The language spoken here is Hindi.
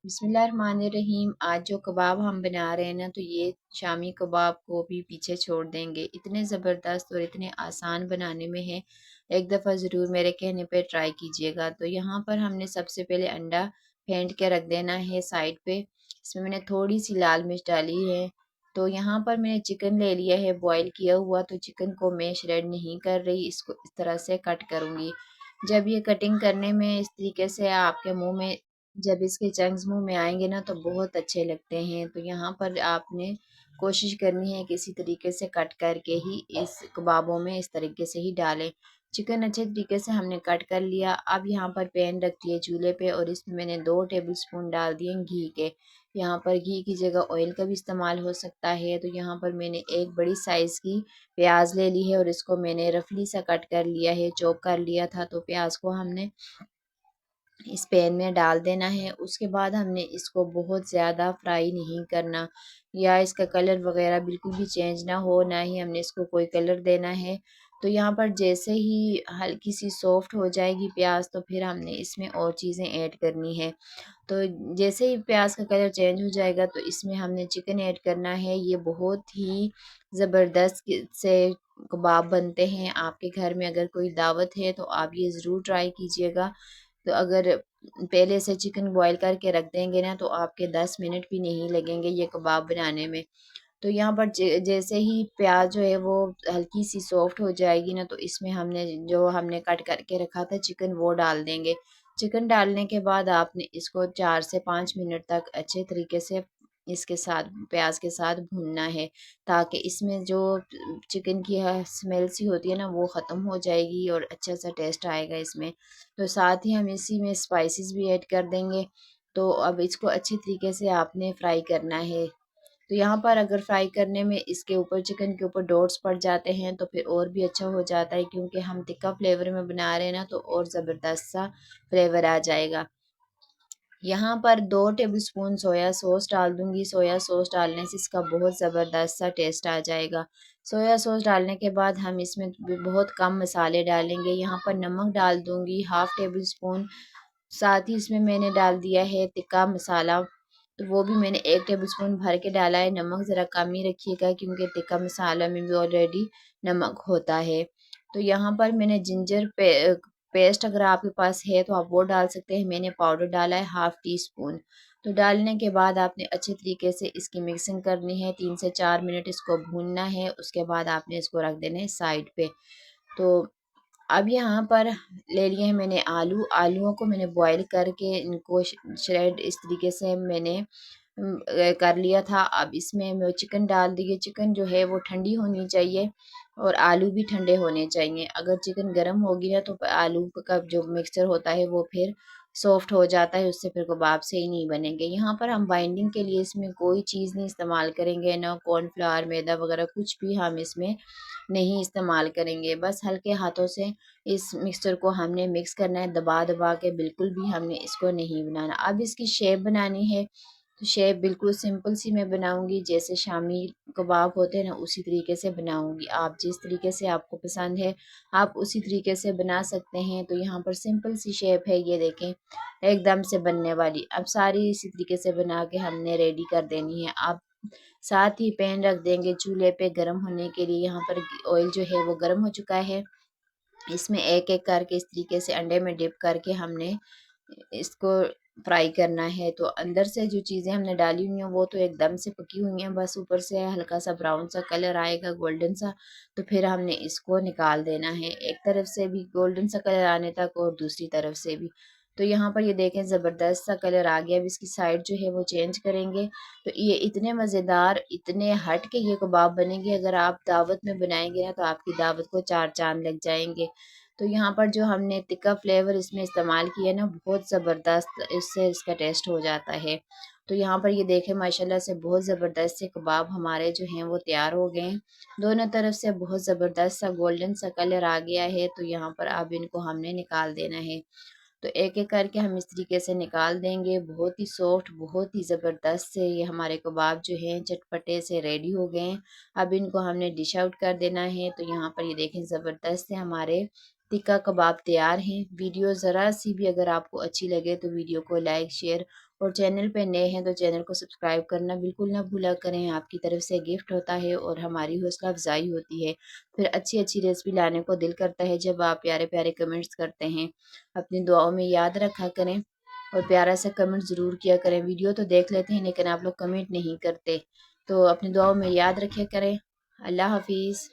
बिस्मिल्लाहिर्रहमानिर्रहीम। आज जो कबाब हम बना रहे हैं ना, तो ये शामी कबाब को भी पीछे छोड़ देंगे। इतने ज़बरदस्त और इतने आसान बनाने में है। एक दफ़ा ज़रूर मेरे कहने पे ट्राई कीजिएगा। तो यहाँ पर हमने सबसे पहले अंडा फेंट के रख देना है साइड पे। इसमें मैंने थोड़ी सी लाल मिर्च डाली है। तो यहाँ पर मैंने चिकन ले लिया है बॉयल किया हुआ। तो चिकन को मैं श्रेड नहीं कर रही, इसको इस तरह से कट करूँगी। जब ये कटिंग करने में इस तरीके से आपके मुंह में, जब इसके चंक्स मुंह में आएंगे ना, तो बहुत अच्छे लगते हैं। तो यहाँ पर आपने कोशिश करनी है कि इसी तरीके से कट करके ही इस कबाबों में इस तरीके से ही डालें। चिकन अच्छे तरीके से हमने कट कर लिया। अब यहाँ पर पैन रख दिए चूल्हे पे और इसमें मैंने 2 टेबल स्पून डाल दिए घी के। यहाँ पर घी की जगह ऑयल का भी इस्तेमाल हो सकता है। तो यहाँ पर मैंने एक बड़ी साइज़ की प्याज ले ली है और इसको मैंने रफली सा कट कर लिया है, चॉप कर लिया था। तो प्याज को हमने इस पैन में डाल देना है। उसके बाद हमने इसको बहुत ज़्यादा फ्राई नहीं करना, या इसका कलर वगैरह बिल्कुल भी चेंज ना हो, ना ही हमने इसको कोई कलर देना है। तो यहाँ पर जैसे ही हल्की सी सॉफ्ट हो जाएगी प्याज, तो फिर हमने इसमें और चीज़ें ऐड करनी है। तो जैसे ही प्याज का कलर चेंज हो जाएगा, तो इसमें हमने चिकन ऐड करना है। ये बहुत ही ज़बरदस्त से कबाब बनते हैं। आपके घर में अगर कोई दावत है तो आप ये ज़रूर ट्राई कीजिएगा। तो अगर पहले से चिकन बॉईल करके रख देंगे ना, तो आपके 10 मिनट भी नहीं लगेंगे ये कबाब बनाने में। तो यहाँ पर जैसे ही प्याज जो है वो हल्की सी सॉफ्ट हो जाएगी ना, तो इसमें हमने जो हमने कट करके रखा था चिकन वो डाल देंगे। चिकन डालने के बाद आपने इसको 4 से 5 मिनट तक अच्छे तरीके से इसके साथ प्याज के साथ भूनना है, ताकि इसमें जो चिकन की स्मेल सी होती है ना, वो ख़त्म हो जाएगी और अच्छा सा टेस्ट आएगा इसमें। तो साथ ही हम इसी में स्पाइसेस भी ऐड कर देंगे। तो अब इसको अच्छी तरीके से आपने फ्राई करना है। तो यहाँ पर अगर फ्राई करने में इसके ऊपर चिकन के ऊपर डॉट्स पड़ जाते हैं, तो फिर और भी अच्छा हो जाता है, क्योंकि हम तिक्का फ्लेवर में बना रहे हैं ना, तो और ज़बरदस्त सा फ्लेवर आ जाएगा। यहाँ पर 2 टेबल स्पून सोया सॉस डाल दूँगी। सोया सॉस डालने से इसका बहुत ज़बरदस्त सा टेस्ट आ जाएगा। सोया सॉस डालने के बाद हम इसमें भी बहुत कम मसाले डालेंगे। यहाँ पर नमक डाल दूँगी 1/2 टेबल स्पून। साथ ही इसमें मैंने डाल दिया है टिक्का मसाला, तो वो भी मैंने 1 टेबल स्पून भर के डाला है। नमक ज़रा कम ही रखिएगा, क्योंकि टिक्का मसाला में भी ऑलरेडी नमक होता है। तो यहाँ पर मैंने जिंजर पेस्ट अगर आपके पास है तो आप वो डाल सकते हैं। मैंने पाउडर डाला है 1/2 टी स्पून। तो डालने के बाद आपने अच्छे तरीके से इसकी मिक्सिंग करनी है। 3 से 4 मिनट इसको भूनना है। उसके बाद आपने इसको रख देना है साइड पे। तो अब यहाँ पर ले लिए हैं मैंने आलू। आलूओं को मैंने बॉईल करके इनको श्रेड इस तरीके से मैंने कर लिया था। अब इसमें मैं चिकन डाल दिए। चिकन जो है वो ठंडी होनी चाहिए और आलू भी ठंडे होने चाहिए। अगर चिकन गर्म होगी ना, तो आलू का जो मिक्सचर होता है वो फिर सॉफ्ट हो जाता है, उससे फिर कबाब सही नहीं बनेंगे। यहाँ पर हम बाइंडिंग के लिए इसमें कोई चीज़ नहीं इस्तेमाल करेंगे, ना कॉर्नफ्लावर मैदा वगैरह कुछ भी हम इसमें नहीं इस्तेमाल करेंगे। बस हल्के हाथों से इस मिक्सचर को हमने मिक्स करना है, दबा दबा के, बिल्कुल भी हमने इसको नहीं बनाना। अब इसकी शेप बनानी है। तो शेप बिल्कुल सिंपल सी मैं बनाऊंगी, जैसे शामी कबाब होते हैं ना, उसी तरीके से बनाऊंगी। आप जिस तरीके से आपको पसंद है आप उसी तरीके से बना सकते हैं। तो यहाँ पर सिंपल सी शेप है, ये देखें, एकदम से बनने वाली। अब सारी इसी तरीके से बना के हमने रेडी कर देनी है। अब साथ ही पैन रख देंगे चूल्हे पे गर्म होने के लिए। यहाँ पर ऑयल जो है वो गर्म हो चुका है। इसमें एक एक करके इस तरीके से अंडे में डिप करके हमने इसको फ्राई करना है। तो अंदर से जो चीज़ें हमने डाली हुई हैं वो तो एकदम से पकी हुई हैं, बस ऊपर से हल्का सा ब्राउन सा कलर आएगा, गोल्डन सा। तो फिर हमने इसको निकाल देना है, एक तरफ से भी गोल्डन सा कलर आने तक और दूसरी तरफ से भी। तो यहाँ पर ये देखें ज़बरदस्त सा कलर आ गया। अब इसकी साइड जो है वो चेंज करेंगे। तो ये इतने मज़ेदार, इतने हट के ये कबाब बनेंगे, अगर आप दावत में बनाएंगे ना, तो आपकी दावत को 4 चाँद लग जाएंगे। तो यहाँ पर जो हमने तिक्का फ्लेवर इसमें इस्तेमाल किया ना, बहुत ज़बरदस्त इससे इसका टेस्ट हो जाता है। तो यहाँ पर ये देखें माशाल्लाह से बहुत ज़बरदस्त से कबाब हमारे जो हैं वो तैयार हो गए हैं। दोनों तरफ से बहुत ज़बरदस्त सा गोल्डन सा कलर आ गया है। तो यहाँ पर अब इनको हमने निकाल देना है। तो एक एक करके हम इस तरीके से निकाल देंगे। बहुत ही सॉफ्ट, बहुत ही ज़बरदस्त से ये हमारे कबाब जो हैं चटपटे से रेडी हो गए हैं। अब इनको हमने डिश आउट कर देना है। तो यहाँ पर ये देखें ज़बरदस्त से हमारे टिक्का कबाब तैयार हैं। वीडियो ज़रा सी भी अगर आपको अच्छी लगे तो वीडियो को लाइक, शेयर और चैनल पे नए हैं तो चैनल को सब्सक्राइब करना बिल्कुल ना भूला करें। आपकी तरफ से गिफ्ट होता है और हमारी हौसला अफजाई होती है। फिर अच्छी अच्छी रेसिपी लाने को दिल करता है जब आप प्यारे प्यारे कमेंट्स करते हैं। अपनी दुआओं में याद रखा करें और प्यारा सा कमेंट ज़रूर किया करें। वीडियो तो देख लेते हैं लेकिन आप लोग कमेंट नहीं करते, तो अपनी दुआओं में याद रखा करें। अल्लाह हाफिज़।